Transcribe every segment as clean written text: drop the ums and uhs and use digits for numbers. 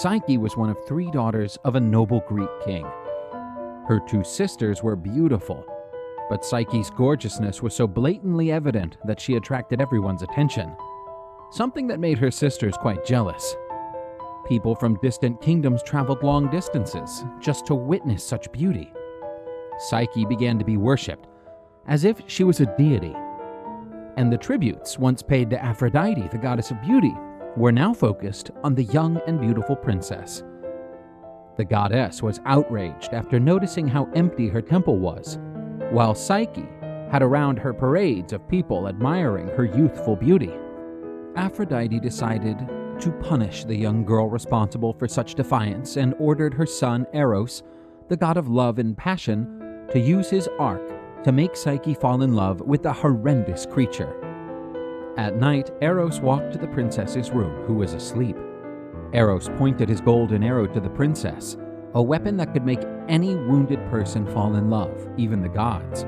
Psyche was one of 3 daughters of a noble Greek king. Her 2 sisters were beautiful, but Psyche's gorgeousness was so blatantly evident that she attracted everyone's attention, something that made her sisters quite jealous. People from distant kingdoms traveled long distances just to witness such beauty. Psyche began to be worshipped as if she was a deity, and the tributes once paid to Aphrodite, the goddess of beauty, were now focused on the young and beautiful princess. The goddess was outraged after noticing how empty her temple was, while Psyche had around her parades of people admiring her youthful beauty. Aphrodite decided to punish the young girl responsible for such defiance and ordered her son Eros, the god of love and passion, to use his arc to make Psyche fall in love with the horrendous creature. At night, Eros walked to the princess's room, who was asleep. Eros pointed his golden arrow to the princess, a weapon that could make any wounded person fall in love, even the gods.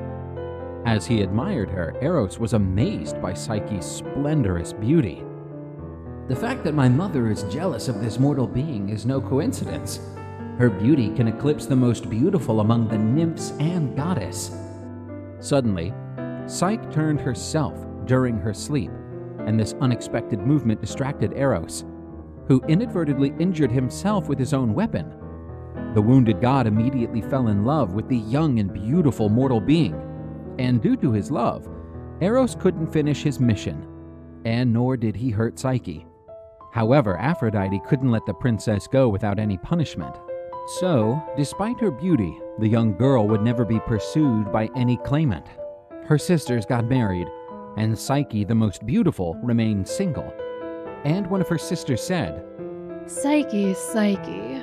As he admired her, Eros was amazed by Psyche's splendorous beauty. "The fact that my mother is jealous of this mortal being is no coincidence. Her beauty can eclipse the most beautiful among the nymphs and goddess." Suddenly, Psyche turned herself during her sleep, and this unexpected movement distracted Eros, who inadvertently injured himself with his own weapon. The wounded god immediately fell in love with the young and beautiful mortal being, and due to his love, Eros couldn't finish his mission, and nor did he hurt Psyche. However, Aphrodite couldn't let the princess go without any punishment. So, despite her beauty, the young girl would never be pursued by any claimant. Her sisters got married, and Psyche, the most beautiful, remained single. And one of her sisters said, "Psyche, Psyche,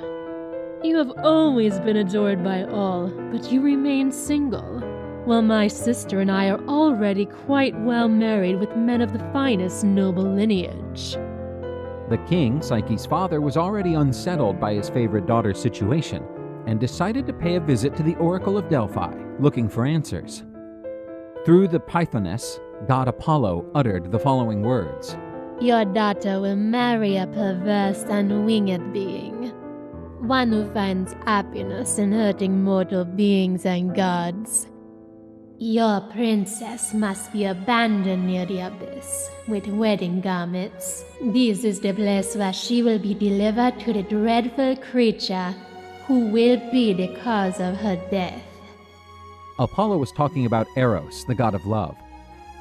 you have always been adored by all, but you remain single, while my sister and I are already quite well married with men of the finest noble lineage." The king, Psyche's father, was already unsettled by his favorite daughter's situation and decided to pay a visit to the Oracle of Delphi, looking for answers. Through the Pythoness, god Apollo uttered the following words: "Your daughter will marry a perverse and winged being, one who finds happiness in hurting mortal beings and gods. Your princess must be abandoned near the abyss with wedding garments. This is the place where she will be delivered to the dreadful creature who will be the cause of her death." Apollo was talking about Eros, the god of love.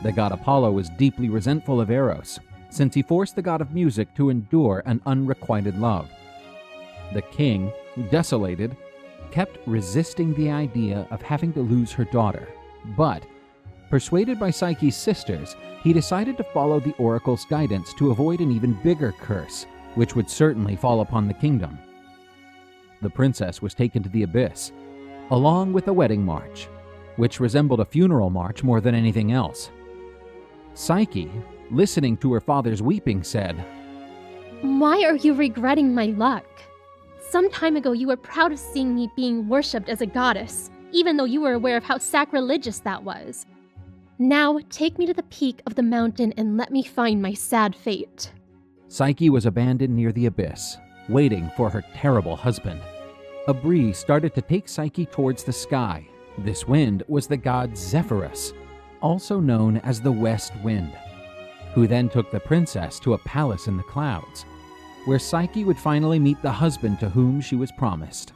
The god Apollo was deeply resentful of Eros, since he forced the god of music to endure an unrequited love. The king, desolated, kept resisting the idea of having to lose her daughter, but, persuaded by Psyche's sisters, he decided to follow the oracle's guidance to avoid an even bigger curse, which would certainly fall upon the kingdom. The princess was taken to the abyss, along with a wedding march, which resembled a funeral march more than anything else. Psyche, listening to her father's weeping, said, "Why are you regretting my luck? Some time ago you were proud of seeing me being worshipped as a goddess, even though you were aware of how sacrilegious that was. Now take me to the peak of the mountain and let me find my sad fate." Psyche was abandoned near the abyss, waiting for her terrible husband. A breeze started to take Psyche towards the sky. This wind was the god Zephyrus, also known as the West Wind, who then took the princess to a palace in the clouds, where Psyche would finally meet the husband to whom she was promised.